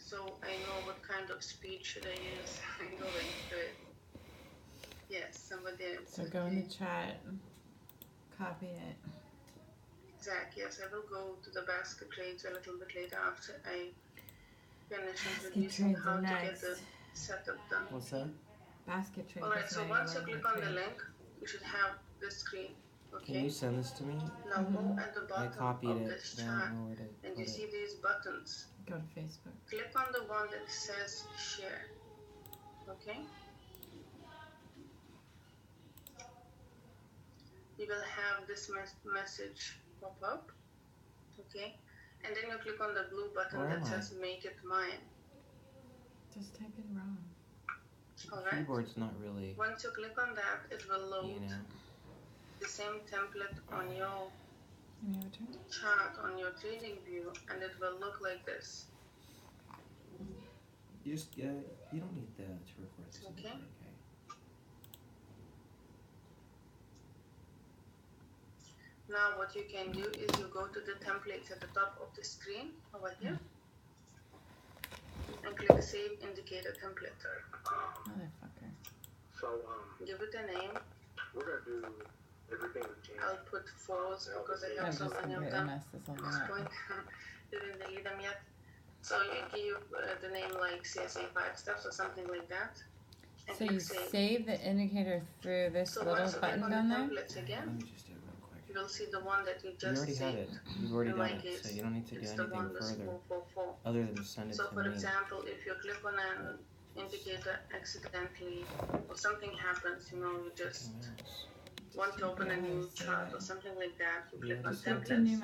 so I know what kind of speed should I use going through it. Yes, somebody. So go in the chat, copy it. Zach, yes, I will go to the basket trades a little bit later after I finish introducing how to get the setup done. What's that? Basket trade. Alright, so once you click on the link, you should have this screen. Okay. Can you send this to me? Now go at the I bottom copied of it. this I chart, don't know where to and put you it. see these buttons. Go to Facebook. Click on the one that says share. Okay. You will have this message pop up. Okay. And then you click on the blue button that says make it mine. Just type in wrong. Alright. Keyboard's not really. Once you click on that, it will load the same template on your chart on your trading view, and it will look like this. You just you don't need that to record this. Okay. Now what you can do is you go to the templates at the top of the screen over here and click Save Indicator Template. Motherfucker. So give it a name. We're gonna do everything we can. I'll put 4s because I have so many of them. At this point, didn't delete them yet. So you give the name like CSA5 steps or something like that. So you save the indicator through this little button down there? Again, Let me just do it real quick. you will see the one that you just You already saved. have it. You've already done it, so you don't need to do anything further. Other than send it to me. So for example, if you click on an indicator accidentally or something happens, you just want to open a new chart or something like that, you click on templates.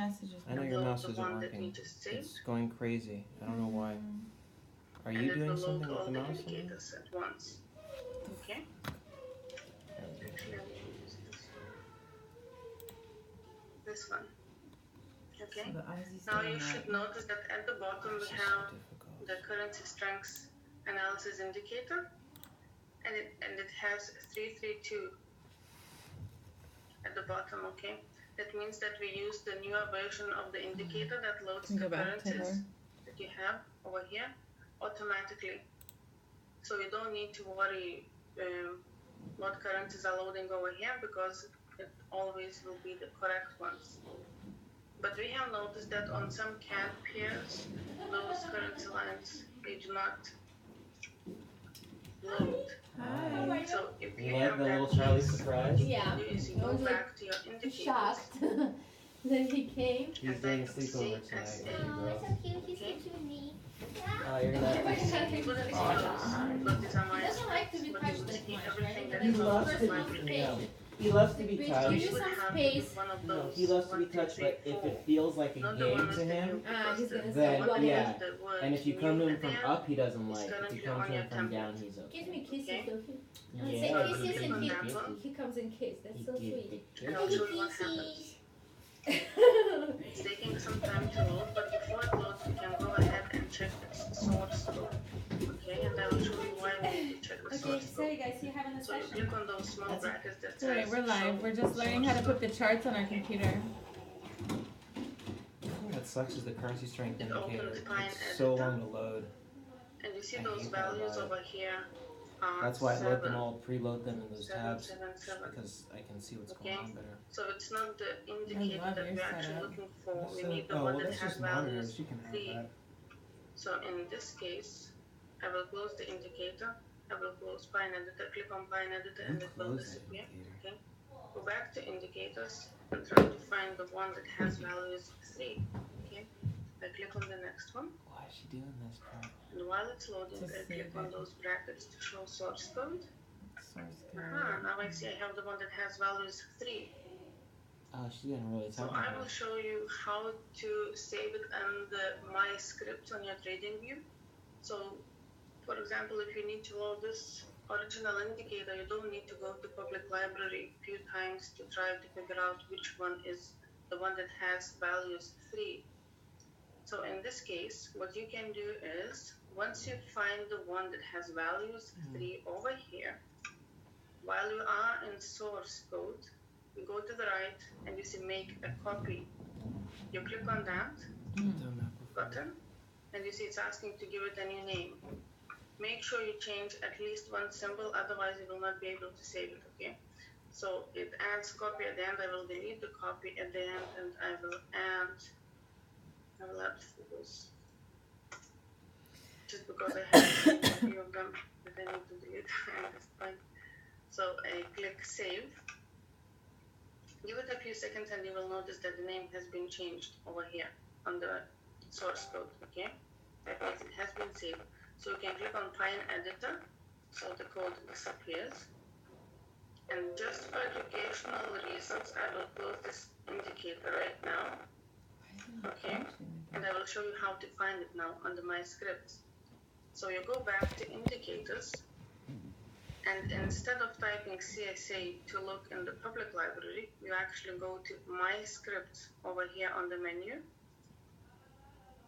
I know your mouse isn't working. It's going crazy. I don't know why. Are you doing something with the mouse? Indicators at once. Okay. This one. Okay. Now you should notice that at the bottom we have the currency strength analysis indicator, and it has 332 at the bottom. Okay. That means that we use the newer version of the indicator that loads the currencies that you have over here automatically. So you don't need to worry what currencies are loading over here because it always will be the correct ones. But we have noticed that on some CAD pairs, those currency lines, they do not load. Hi. So if you have the little Charlie surprise? Yeah. You go back to your indicators. Shocked. Then he came. He's doing a sleepover tonight. Oh, so cute. He's sleeping with me. Oh, you're gonna have to. He doesn't like to be touched that much, right? He loves to be. He loves to be touched. Give you some space. No, he loves to be touched, but if it feels like a game to him, He's gonna then say, yeah. And if you come to him from up, he doesn't like. If you come to him from down, he's okay. Gives me kisses, Sophie. Yeah. Say kisses and he comes and kisses. That's so sweet. Kisses. It's taking some time to load, but before it loads, we can go ahead and check its source code. Okay, and I will show you why we need to check the source code. Sorry guys, you're having a So you session. click on those small brackets that says Alright, we're live. We're just learning how to put the charts on our computer. What sucks is the currency strength It indicator. opens Pine It's so long to load. And you see those values over here. That's why I load them all, preload them in those 7, tabs, 7, 7. because I can see what's going on better. So it's not the indicator love that your we're actually setup. looking for. We So, need the oh, one well, that that's has just monitors. values You can have 3. that. So in this case, I will close the indicator. I will close Pine Editor, click on Pine Editor, and it will Close that disappear. indicator. Okay. Go back to indicators and try to find the one that has values 3. Okay. I click on the next one. Why is she doing this part? And while it's loading, Just I click save on it. those brackets to show source code. Source code. Now I see I have the one that has values 3. Oh, she didn't really So talk I about will it. show you how to save it under My Scripts on your trading view. So, for example, if you need to load this original indicator, you don't need to go to public library a few times to try to figure out which one is the one that has values 3. So in this case, what you can do is, once you find the one that has values 3 over here, while you are in source code, you go to the right and you see make a copy. You click on that button and you see it's asking to give it a new name. Make sure you change at least one symbol, otherwise you will not be able to save it, okay? So it adds copy at the end. I will delete the copy at the end, and I will add photos. Just because I have a few of them that I need to delete at this point. So I click save. Give it a few seconds and you will notice that the name has been changed over here on the source code, okay? That means it has been saved. So you can click on Find Editor, so the code disappears. And just for educational reasons, I will close this indicator right now, okay? And I will show you how to find it now under my scripts. So you go back to indicators, and instead of typing CSA to look in the public library, you actually go to My Scripts over here on the menu,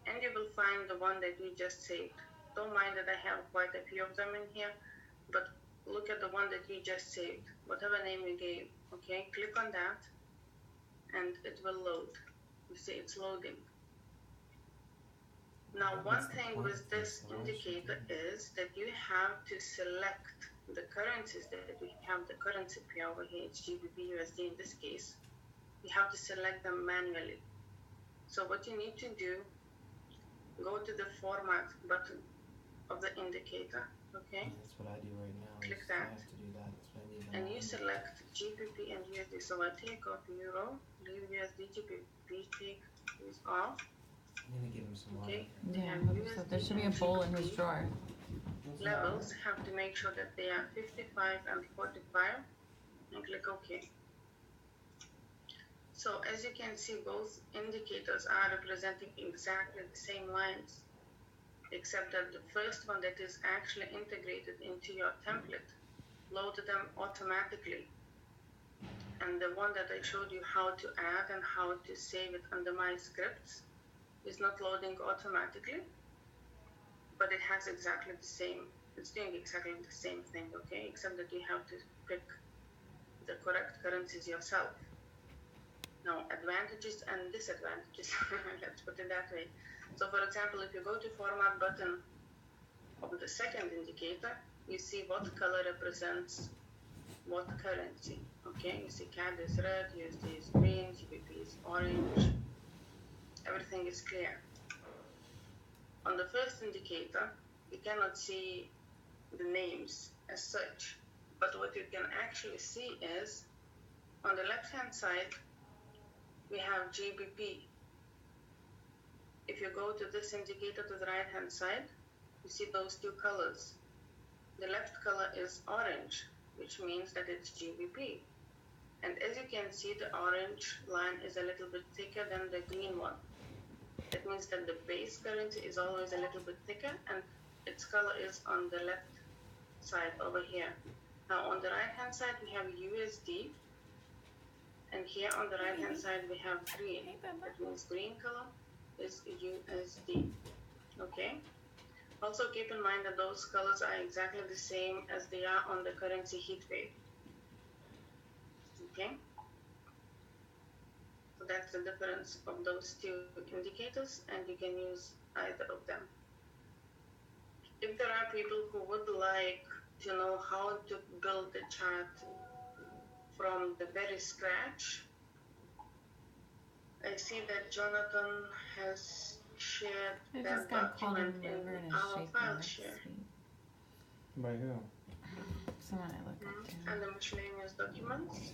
and you will find the one that you just saved. Don't mind that I have quite a few of them in here, but look at the one that you just saved, whatever name you gave, okay? Click on that, and it will load. You see it's loading. Now, one thing with this indicator is that you have to select the currencies that we have. The currency pair over here, it's GBP USD in this case. You have to select them manually. So what you need to do, go to the Format button of the indicator, okay? That's what I do right now. Click that. I have to do that. That's what I need. And you select GBP and USD. So I take off Euro, leave USD, GBP, take these off. I'm gonna give him some water. Okay. Yeah, so there should be a bowl in his drawer. Levels have to make sure that they are 55 and 45, and click OK. So as you can see, both indicators are representing exactly the same lines, except that the first one that is actually integrated into your template loaded them automatically, and the one that I showed you how to add and how to save it under My Scripts is not loading automatically, but it has exactly the same, it's doing exactly the same thing, okay, except that you have to pick the correct currencies yourself. Now, advantages and disadvantages, let's put it that way. So for example, if you go to Format button of the second indicator, you see what color represents what currency, okay? You see CAD is red, USD is green, GBP is orange. Everything is clear. On the first indicator, you cannot see the names as such, but what you can actually see is, on the left-hand side, we have GBP. If you go to this indicator to the right-hand side, you see those two colors. The left color is orange, which means that it's GBP. And as you can see, the orange line is a little bit thicker than the green one. That means that the base currency is always a little bit thicker, and its color is on the left side over here. Now on the right hand side we have USD, and here on the right hand side we have green. That means green color is USD. Okay. Also keep in mind that those colors are exactly the same as they are on the currency heat wave. Okay. So that's the difference of those two indicators, and you can use either of them. If there are people who would like to know how to build the chart from the very scratch, I see that Jonathan has shared that document in our file share. By who? Someone I look up to. And the miscellaneous documents.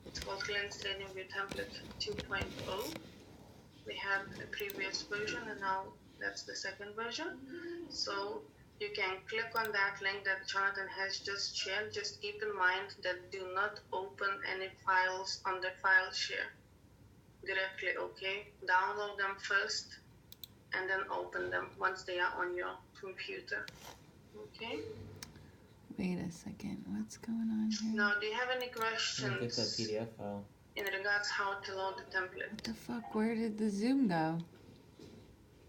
It's called Cleanse TradingView Template 2.0. We had a previous version, and now that's the second version. So you can click on that link that Jonathan has just shared. Just keep in mind that do not open any files on the file share directly, okay? Download them first and then open them once they are on your computer, okay? Wait a second, what's going on here? Now, do you have any Get that questions PDF file. in regards how to load the template? What the fuck, where did the Zoom go?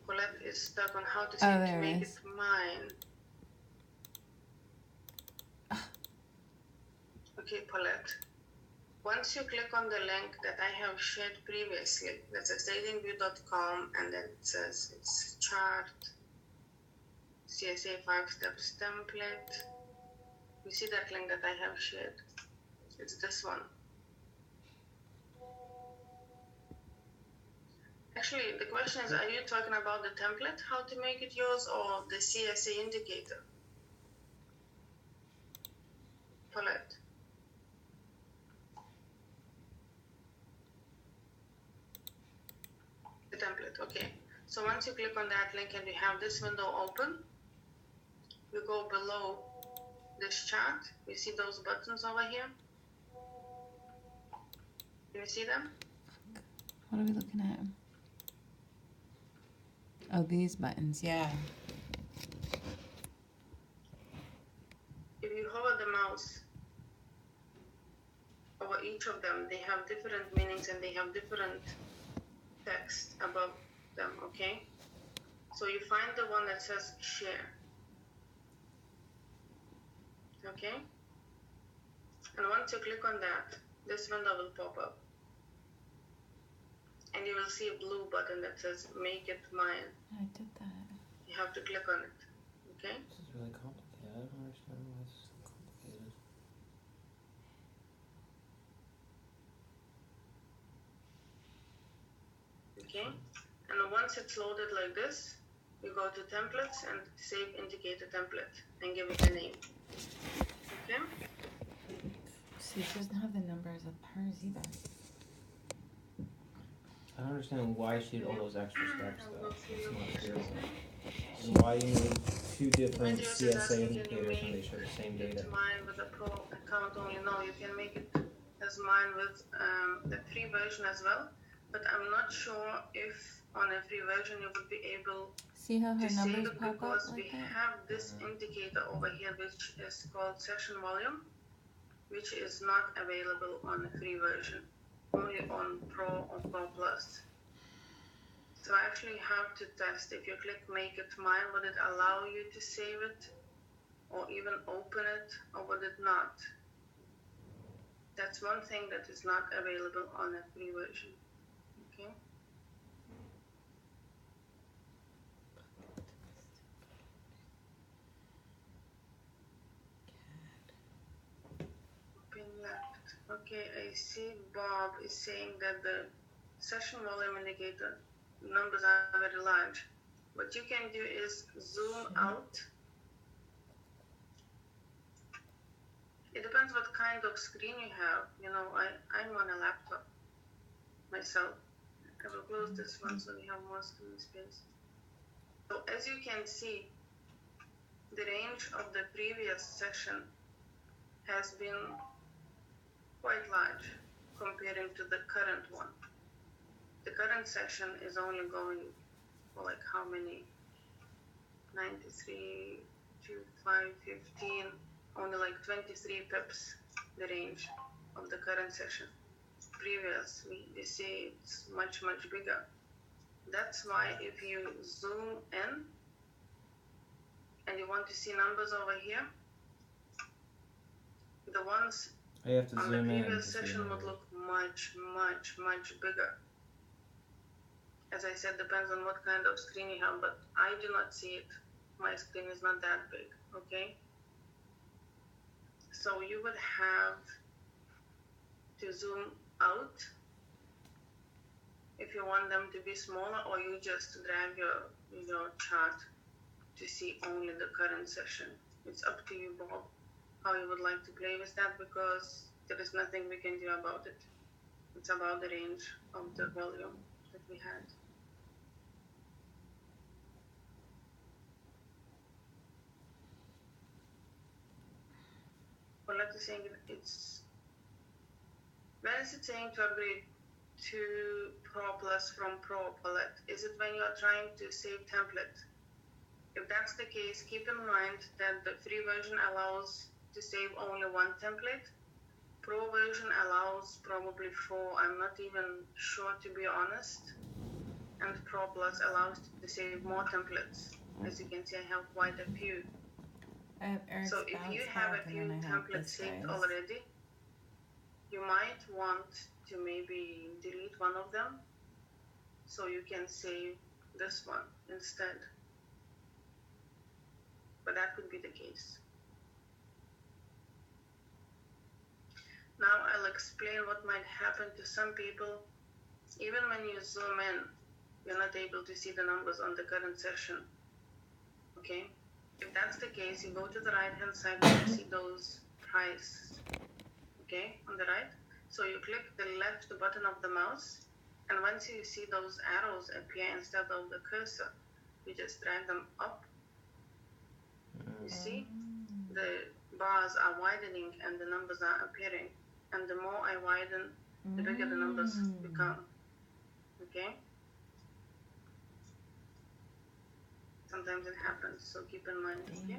Colette is stuck on how to there make it it is. mine. Okay, Paulette. once you click on the link that I have shared previously, that's at tradingview.com, and then it says it's chart, CSA 5 steps template. You see that link that I have shared? It's this one. Actually, the question is, are you talking about the template, how to make it yours, or the CSA indicator? Paulette. The template, okay. So once you click on that link and you have this window open, you go below this chart. You see those buttons over here? Can you see them? What are we looking at? Oh, these buttons, yeah. If you hover the mouse over each of them, they have different meanings and they have different text above them, okay? So you find the one that says share, okay? And once you click on that, this window will pop up. And you will see a blue button that says make it mine. I did that. You have to click on it, okay? This is really complicated. I don't understand why it's so complicated. Okay? And once it's loaded like this, you go to templates and save indicator template and give it a name. Okay? See, it doesn't have the numbers of hers either. I don't understand why she did all those extra steps though. It's not clear. And why you need two different CSA indicators when they show the same data. Mine with a pro account only. No, you can make it as mine with the free version as well. But I'm not sure if on a free version you would be able See how her to save numbers it, pop up because like we that? have this indicator over here which is called session volume, which is not available on a free version, only on Pro or Pro Plus. So I actually have to test. If you click make it mine, would it allow you to save it or even open it, or would it not? That's one thing that is not available on a free version. Okay. Pin left. Okay, I see Bob is saying that the session volume indicator numbers are very large. What you can do is zoom out. It depends what kind of screen you have. You know, I'm on a laptop myself. I will close this one so we have more screen space. So as you can see, the range of the previous session has been quite large comparing to the current one. The current session is only going for like how many? 93 to 515, only like 23 pips, the range of the current session. Previous, we see it's much, much bigger. That's why if you zoom in and you want to see numbers over here, the ones on the previous session would look much, much, much bigger. As I said, depends on what kind of screen you have, but I do not see it. My screen is not that big, okay? So you would have to zoom out if you want them to be smaller, or you just drag your chart to see only the current session. It's up to you, Bob, how you would like to play with that, because there is nothing we can do about it. It's about the range of the volume that we had. Well, let's say it's, where is it saying to upgrade to Pro Plus from Pro Palette? Is it when you are trying to save template? If that's the case, keep in mind that the free version allows to save only one template. Pro version allows probably 4, I'm not even sure to be honest. And Pro Plus allows to save more templates. As you can see, I have quite a few. I have Eric's so if you have a few templates saved already, you might want to maybe delete one of them so you can save this one instead. But that could be the case. Now I'll explain what might happen to some people. Even when you zoom in, you're not able to see the numbers on the current session. Okay? If that's the case, you go to the right hand side and you see those prices. Okay? On the right. So you click the left button of the mouse, and once you see those arrows appear instead of the cursor, you just drag them up. You see? The bars are widening and the numbers are appearing. And the more I widen, the bigger the numbers become. Okay? Sometimes it happens, so keep in mind. Okay?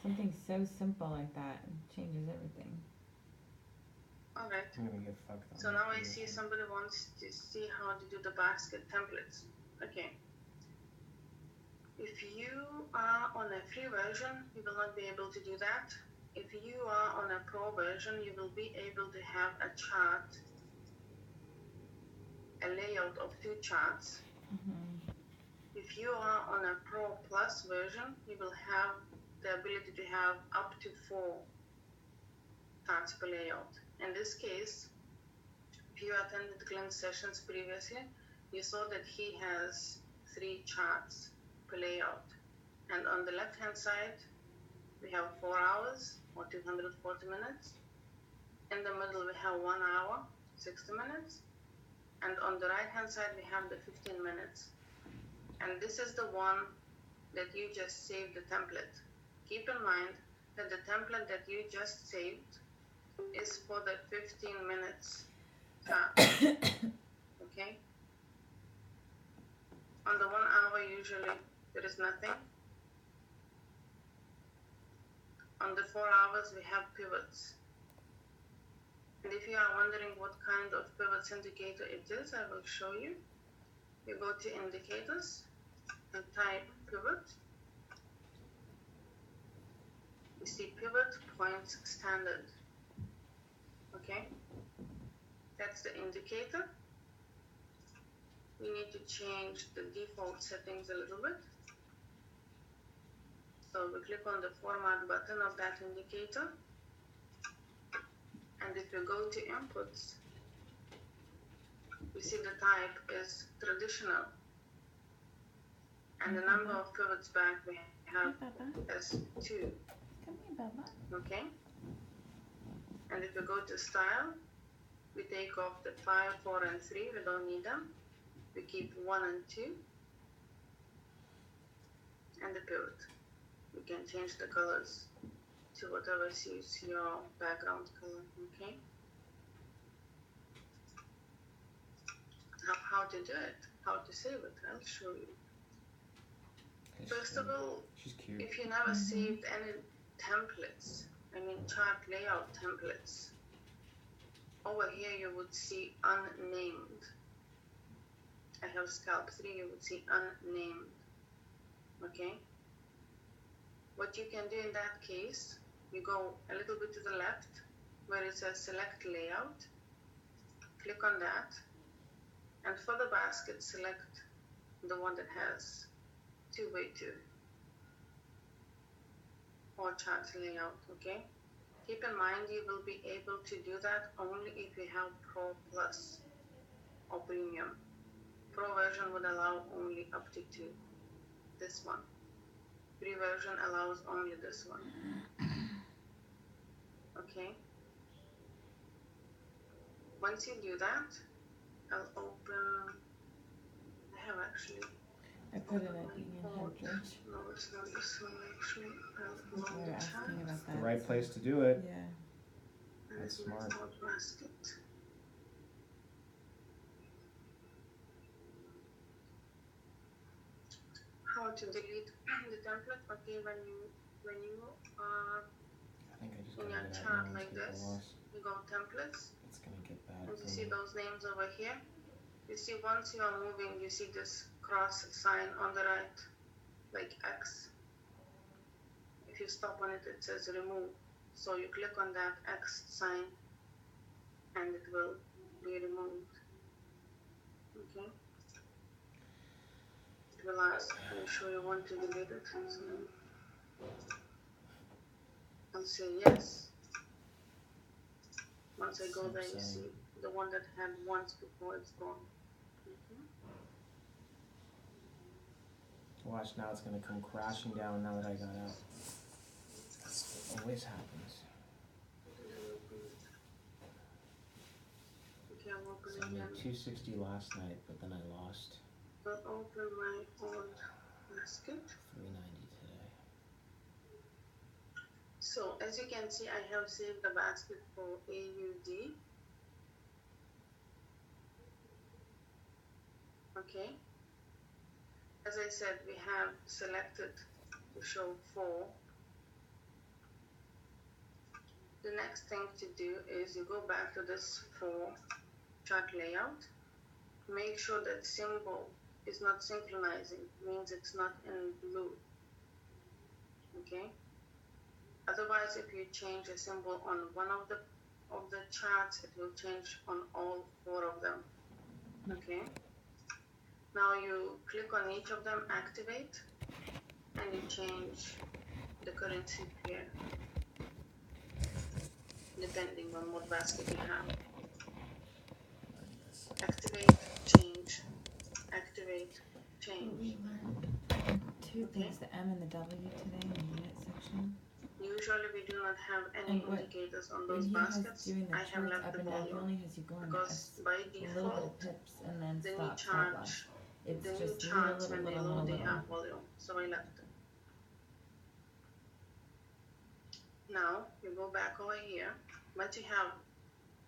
Something so simple like that changes everything. Alright. I'm gonna get fucked on. So now I see somebody wants to see how to do the basket templates. Okay. If you are on a free version, you will not be able to do that. If you are on a pro version, you will be able to have a chart, a layout of 2 charts. If you are on a Pro Plus version, you will have the ability to have up to 4 charts per layout. In this case, if you attended Glenn's sessions previously, you saw that he has 3 charts per layout. And on the left hand side, we have 4 hours or 240 minutes. In the middle, we have 1 hour, 60 minutes. And on the right hand side, we have the 15 minutes. And this is the one that you just saved the template. Keep in mind that the template that you just saved is for the 15 minutes chart. Okay? On the 1 hour, usually there is nothing. On the 4 hours, we have pivots. And if you are wondering what kind of pivots indicator it is, I will show you. You go to indicators and type pivot. You see pivot points standard. Okay? That's the indicator. We need to change the default settings a little bit. So we click on the format button of that indicator. And if you go to inputs, you see the type is traditional. And the number of pivots back we have is 2. Okay? And if you go to style, we take off the 5, 4, and 3. We don't need them. We keep 1 and 2. And the pivot. We can change the colors to whatever suits your background color. Okay? How to do it, how to save it, I'll show you. First of all, she's cute. If you never saved any templates, I mean chart layout templates, over here you would see unnamed. I have scalp 3, you would see unnamed. Okay? What you can do in that case, you go a little bit to the left where it says select layout, click on that, and for the basket select the one that has 2x2 or chart layout. Okay? Keep in mind you will be able to do that only if you have Pro Plus or Premium. Pro version would allow only up to 2. This one. Free version allows only this one. Okay? Once you do that, I'll open. I have actually. I put it at Union Head Church. No, it's not this one actually. I'll They open were the asking chat. about The that. right place to do it. Yeah. That's And smart. it's not basket. How to delete the template? Okay, when you are I think I just in gotta your get out chart now like and take this, a loss. you go templates. It's gonna get bad And for you see me. those names over here. You see once you are moving, you see this cross sign on the right, like X. If you stop on it, it says remove. So you click on that X sign and it will be removed. Okay. It will ask, are you sure you want to delete it? So I'll say yes. Once I go there, you see the one that had once before it's gone. Okay. Watch, now it's gonna come crashing down now that I got out. That always happens. Okay, I'm So I opening made 260 last night, but then I lost I'll open my old basket. 390 today. So as you can see, I have saved the basket for AUD. Okay. As I said, we have selected to show 4. The next thing to do is you go back to this 4 chart layout. Make sure that symbol is not synchronizing, means it's not in blue. Okay. Otherwise, if you change a symbol on one of the charts, it will change on all 4 of them. Okay. Now you click on each of them, activate, and you change the currency pair depending on what basket you have. Activate, change, activate, change. We learned 2 things, the M and the W today in the unit section. Usually we do not have any indicators on those baskets. I have left the volume. He only has you going because by a little bit of default, pips and then the new stop charts, It's the new just charts when they little, load, they have volume. So I left it. Now you go back over here. Once you have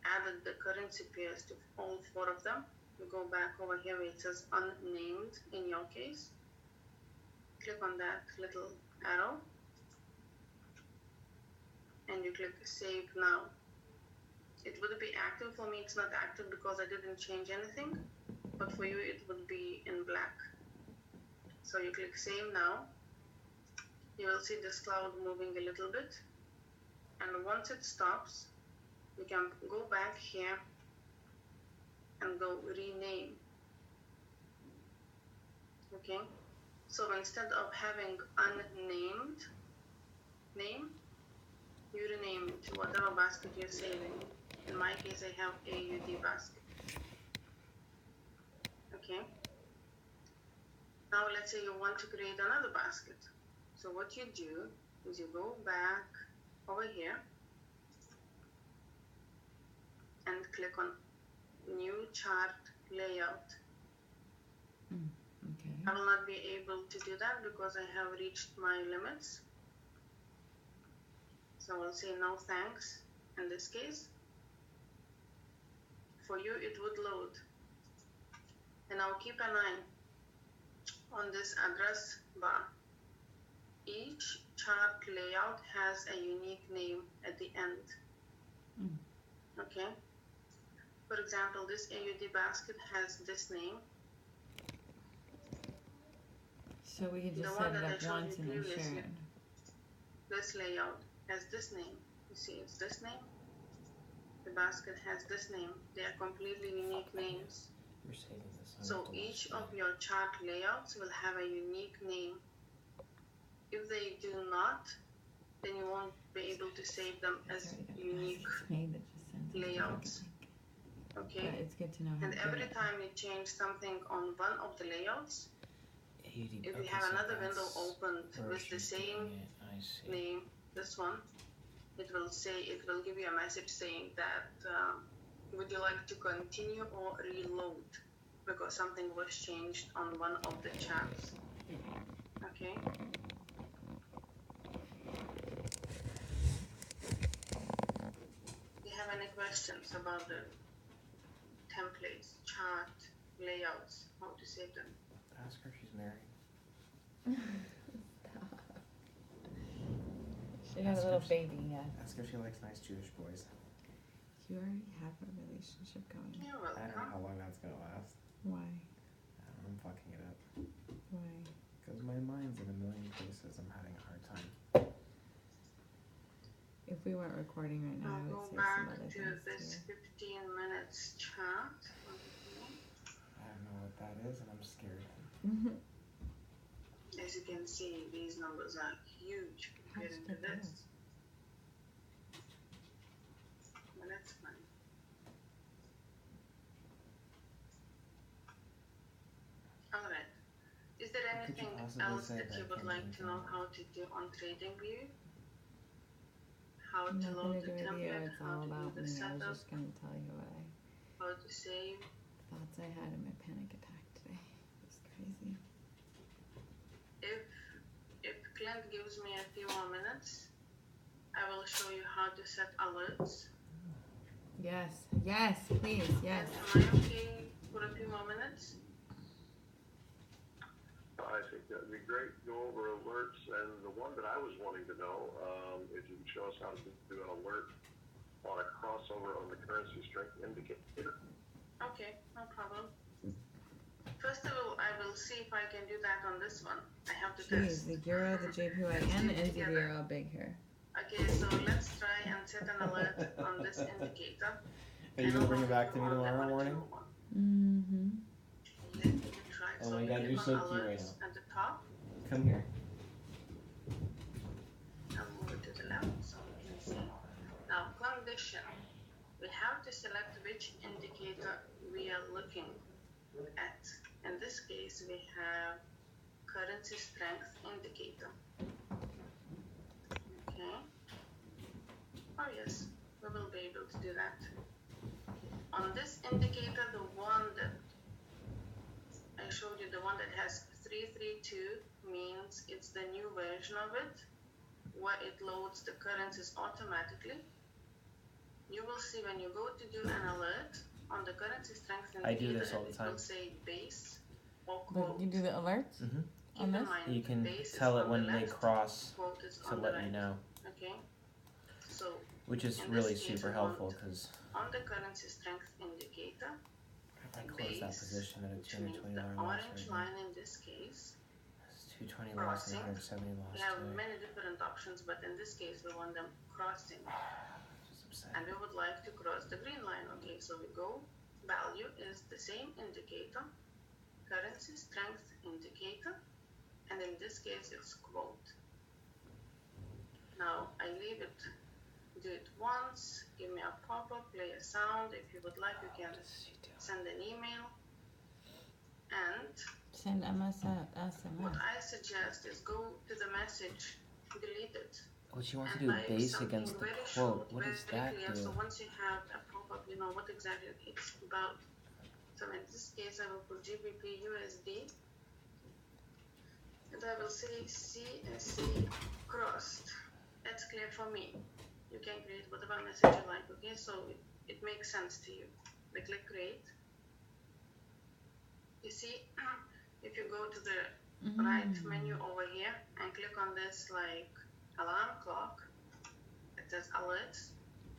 added the currency pairs to all 4 of them, you go back over here where it says unnamed in your case. Click on that little arrow and you click save now. It would be active. For me it's not active because I didn't change anything, but for you it would be in black. So you click save now. You will see this cloud moving a little bit, and once it stops, you can go back here and go rename. Okay, so instead of having unnamed name, you rename it to whatever basket you're saving. In my case, I have AUD basket. Okay, now let's say you want to create another basket. So what you do is you go back over here and click on new chart layout. Okay. I will not be able to do that because I have reached my limits. So I'll say no thanks in this case. For you it would load. And now keep an eye on this address bar. Each chart layout has a unique name at the end. Okay. For example, this AUD basket has this name. So we can just set it up once and then share it. This layout has this name. You see, it's this name. The basket has this name. They are completely unique names. You're saving this. So each of your chart layouts will have a unique name. If they do not, then you won't be able to save them as unique layouts. Okay. But it's good to know how and every time you change something on one of the layouts, if you have another window opened with the same name, this one, it will give you a message saying that would you like to continue or reload because something was changed on one of the charts. Okay. Do you have any questions about the templates, chart, layouts, how to save them? Ask her if she's married. She had a little baby, yeah. Ask her if she likes nice Jewish boys. You already have a relationship going. You're welcome. I don't know how long that's gonna last. Why? I'm fucking it up. Why? Because my mind's in a million places. I'm having a hard time. If we weren't recording right now, I I'll would go say some back other to things this here. 15 minutes chat. I don't know what that is, and I'm scared. As you can see, these numbers are huge compared to this. But that's fine. Alright. Is there What could you anything possibly else say that that you would can like be to know done? how to do on TradingView? How to Nothing load to the do with you, template, it's how all to do about the me. I was setup, just gonna tell you what how to save. thoughts I had in my panic attack today. It's crazy. If Clint gives me a few more minutes, I will show you how to set alerts. Yes, yes, please, yes. Am I okay for a few more minutes? I think that'd be great. Go over alerts, and the one that I was wanting to know, if you could show us how to do an alert on a crossover on the currency strength indicator. Okay, no problem. First of all, I will see if I can do that on this one. I have to Jeez, test. the Euro, the JPY, and the NZD are all big here. Okay, so let's try and set an alert on this indicator. Are you gonna bring it back to me tomorrow morning? Mm-hmm. Let me try. Oh So my you God, click you're on so cute right alerts at the top. Come here. I'll move it to the left so we can see. Now, condition. We have to select which indicator we are looking at. In this case, we have currency strength indicator. Okay. Oh yes, we will be able to do that. On this indicator, the one that I showed you, the one that has 332 means it's the new version of it, where it loads the currencies automatically. You will see when you go to do an alert on the currency strength indicator, I do this all the time. It will say base or But quote. you do the alerts Mm-hmm. on Keep in this? mind, You can base is tell it on when the they left, cross quote is to on the let right. you know, Okay, so which is in really this case, super we helpful want because on the currency strength indicator, if I close that base, position at a which means $220 the loss orange right line in this case. It's 220 loss and Crossing. 170 loss We have today. many different options, but in this case, we want them crossing. Just upset. And we would like to cross the green line. Okay, so we go, value is the same indicator, currency strength indicator, and in this case, it's quote. Now, I leave it, do it once, give me a pop-up, play a sound. If you would like, you can send an email. And Send SMS. what I suggest is go to the message, delete it. What she wants to and do type base something against the very quote. short, What does very that clear. do? So once you have a pop-up, you know what exactly it's about. So in this case, I will put GBP USD, and I will say CSC crossed. That's clear for me. You can create whatever message you like. Okay, so it makes sense to you. We click create. You see, if you go to the right menu over here and click on this like alarm clock, it says alerts.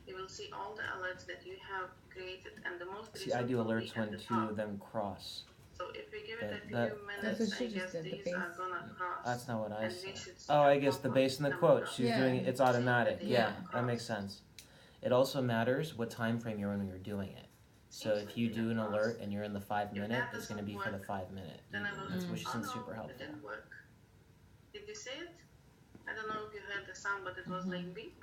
You will see all the alerts that you have created, and the most See, I do recent will be alerts at when the two top. of them cross. So if we give it a That- few That's minutes, what she I just guess did, the these are base. gonna cross. That's not what I And we said. should see Oh, a I guess the pop-up base and the them quote. cross. She's Yeah. doing it. It's automatic. Yeah. Yeah, that makes sense. It also matters what time frame you're in when you're doing it. So if you do an alert and you're in the 5 minute, it's going to be for the 5 minute. Then I will That's which oh is no, super it helpful. didn't work. Did you see it? I don't know if you heard the sound, but it was like beep.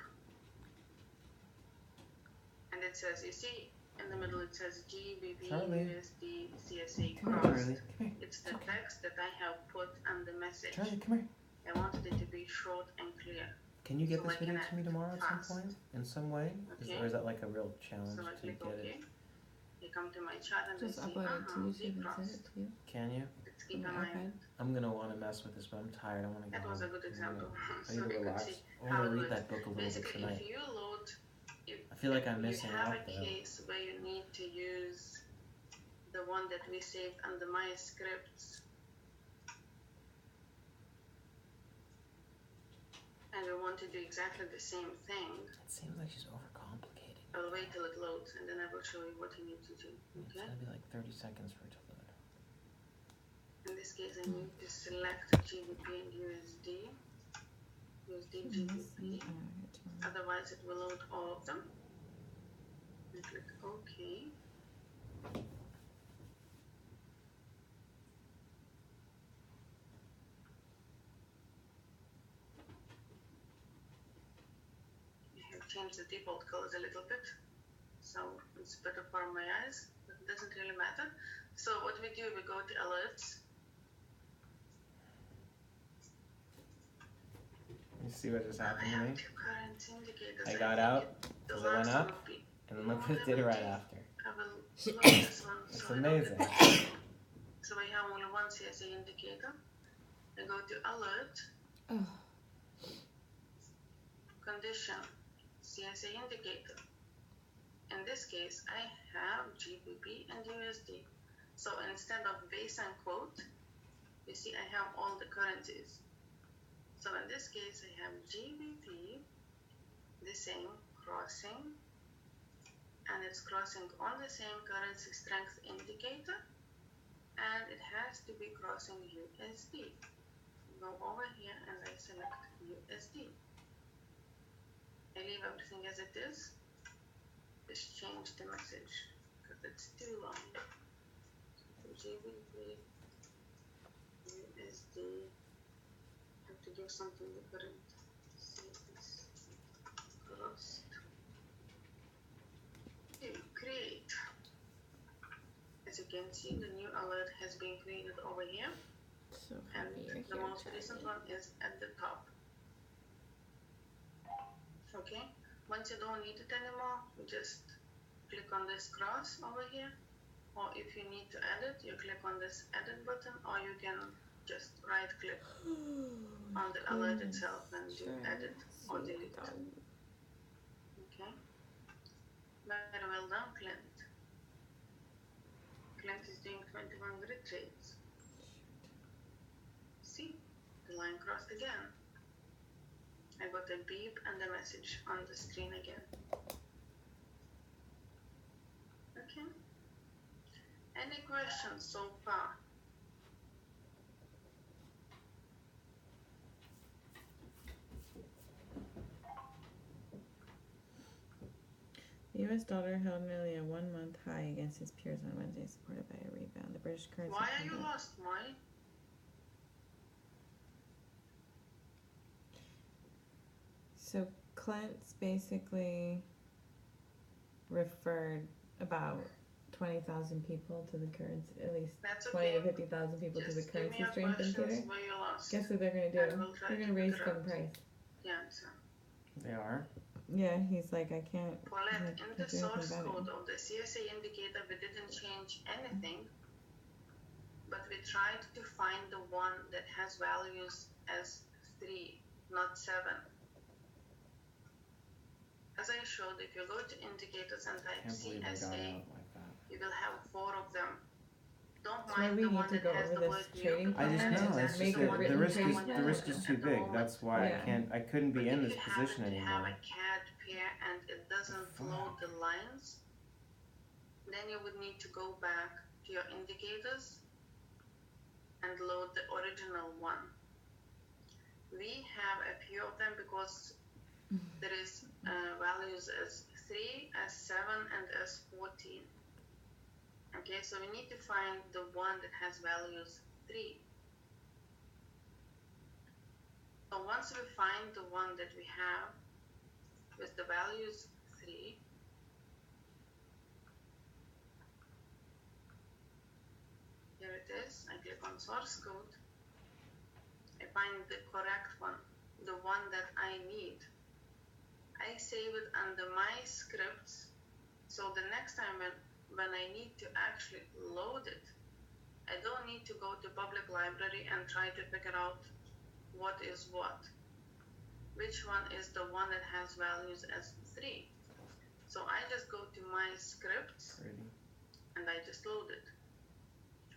And it says, you see, in the middle it says GBP Charlie. USD CSA Come here, crossed. Charlie. Come here. It's the text that I have put on the message. Charlie, come here. I wanted it to be short and clear. Can you get So this I can video to me act tomorrow at some fast. point? In some way? Okay. Or is that like a real challenge So I to click get OK. it? You come to my chat and Just I see, upload it to you so we you can crossed. send it to you. Can you? Let's keep From an the eye on iPad. it. I'm going to want to mess with this, but I'm tired. I want to go That was a home. good example. I So need you to could relax. see I how want it to read works. that book a little bit Basically, tonight. if you load, I feel like I'm missing you have out, a though. case where you need to use the one that we saved under my scripts, and we want to do exactly the same thing, It seems like she's overcomplicating. I'll wait till it loads and then I will show you what you need to do. It's Okay? going to be like 30 seconds for it to load. In this case, I need to select GBP and USD. USD, GBP. Alright. Otherwise, it will load all of them. And click OK. I have changed the default colors a little bit, so it's better for my eyes, but it doesn't really matter. So what we do, we go to alerts. You see what just happened to I me? have two current indicators. I got out, The because I went last up, will be and then look what it did right after. I will close this one. It's So I don't amazing. get- So I have only one CSA indicator. I go to alert, Oh, condition, CSA indicator. In this case, I have GBP and USD. So instead of base and quote, you see I have all the currencies. So in this case, I have GBP, the same crossing, and it's crossing on the same currency strength indicator, and it has to be crossing USD. Go over here and I select USD. I leave everything as it is. Just change the message because it's too long. So GBP, USD. Have to do something different. See this crossed. Okay, create. As you can see, the new alert has been created over here, so and happy you're the here, most recent Charlie. one is at the top. Okay, once you don't need it anymore, you just click on this cross over here, or if you need to edit, you click on this edit button, or you can just right click on the alert itself and do edit or delete. Okay, very well done, Clint. Clint is doing 21 grid trades. See, the line crossed again. I got a beep and a message on the screen again. Okay. Any questions so far? The US dollar held nearly a 1 month high against its peers on Wednesday, supported by a rebound. The British currency. Why are you lost, Mai? So Clint's basically referred about 20,000 people to the currency, at least That's 20 okay. to 50,000 people to the Just give me currency your strength questions indicator. where you lost. Guess what they're gonna And do? we'll try They're to gonna raise figure gun out price. the answer. They are. Yeah, he's like, I can't. Paulette, I in can't the do anything source about code it. of the CSA indicator, we didn't change anything, but we tried to find the one that has values as 3, not 7. As I showed, if you go to indicators and type Can't believe I got CSA, out like that. you will have 4 of them. Don't That's why mind we the need one to that go has over the this word trading new. I just plan know, and it's make just a that written trading plan. the risk is too big. That's why Yeah. I couldn't be But in if this you position happen to have anymore. a CAD pair and it doesn't load the lines, then you would need to go back to your indicators and load the original one. We have a few of them because there is values as 3, as 7, and as 14. Okay, so we need to find the one that has values 3. So once we find the one that we have with the values 3, here it is. I click on source code. I find the correct one, the one that I need. I save it under my scripts, so the next time when I need to actually load it, I don't need to go to public library and try to figure out what is what. Which one is the one that has values as 3? So I just go to my scripts and I just load it.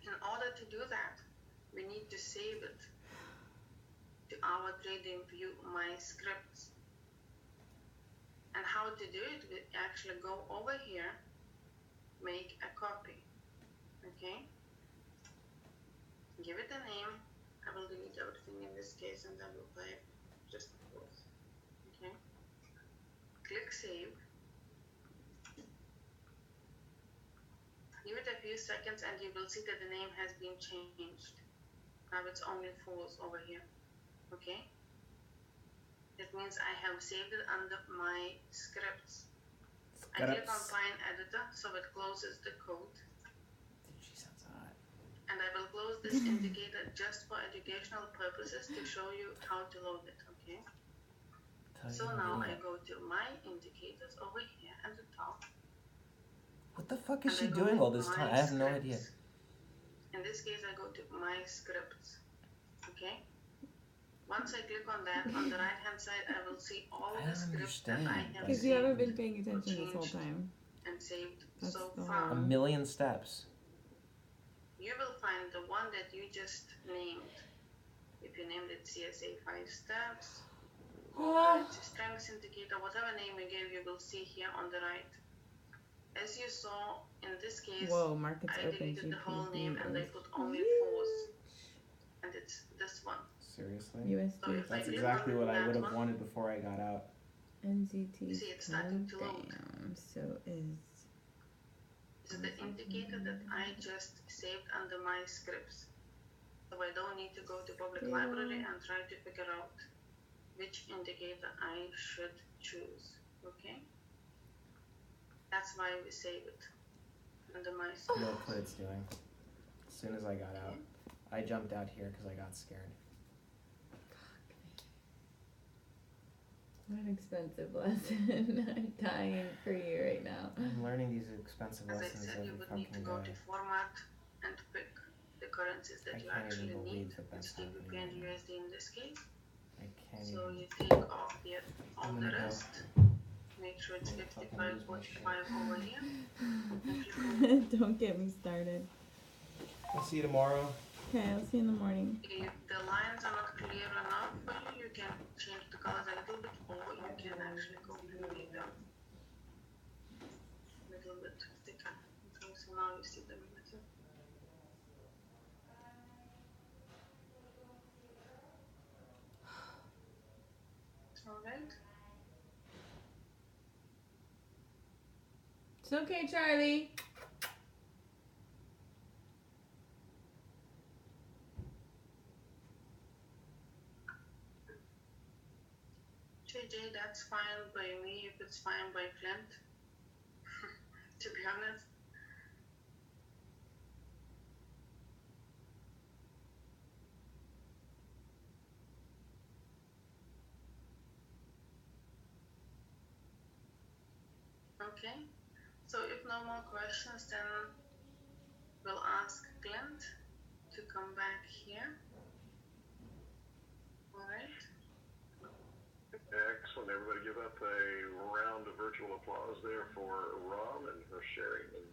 In order to do that, we need to save it to our TradingView My Scripts. And how to do it, we actually go over here, make a copy, okay? Give it a name. I will delete everything in this case and I will type just both, okay? click save. Give it a few seconds and you will see that the name has been changed. Now it's only false over here. Okay? That means I have saved it under my scripts. I click on Pine Editor so it closes the code. Dude, she sounds hot. And I will close this indicator just for educational purposes to show you how to load it, okay? So now I go to my indicators over here at the top. What the fuck is she doing all this time? I have no idea. In this case, I go to my scripts, okay? Once I click on that, on the right hand side, I will see all the scripts that I have because you haven't been paying attention this whole time. And saved That's so the far. A million steps. You will find the one that you just named. If you named it CSA 5 steps, or strength indicator, whatever name you gave, you will see here on the right. As you saw, in this case, Markets I deleted the whole name and I put only false. And it's this one. Seriously? USD. That's exactly what I would have wanted before I got out. NZT. You see, it's starting to load. So is This is the indicator that I just saved under my scripts. So I don't need to go to public library and try to figure out which indicator I should choose. Okay? That's why we save it under my scripts. Look what it's doing. As soon as I got out, I jumped out here because I got scared. what an expensive lesson. I'm dying for you right now. I'm learning these expensive As I lessons said, you every would need to fucking go day. to format and pick the currencies that I you can't actually even believe need. that that's It's GBP and happening. USD in this case. I can't So even. you take off the, all I'm the gonna go. rest. Make sure it's I'm gonna fucking lose my 55.45 over here. Don't get me started. I'll see you tomorrow. Okay, I'll see you in the morning. If the lines are not clear enough for you, you can change the colors a little bit, or you can actually go and make them a little bit thicker. Okay, so now you see them better. Alright. It's okay, Charlie. JJ, that's fine by me if it's fine by Clint. To be honest. Okay, so if no more questions, then we'll ask Clint to come back here. Alright. Excellent. Everybody give up a round of virtual applause there for Rom and her sharing in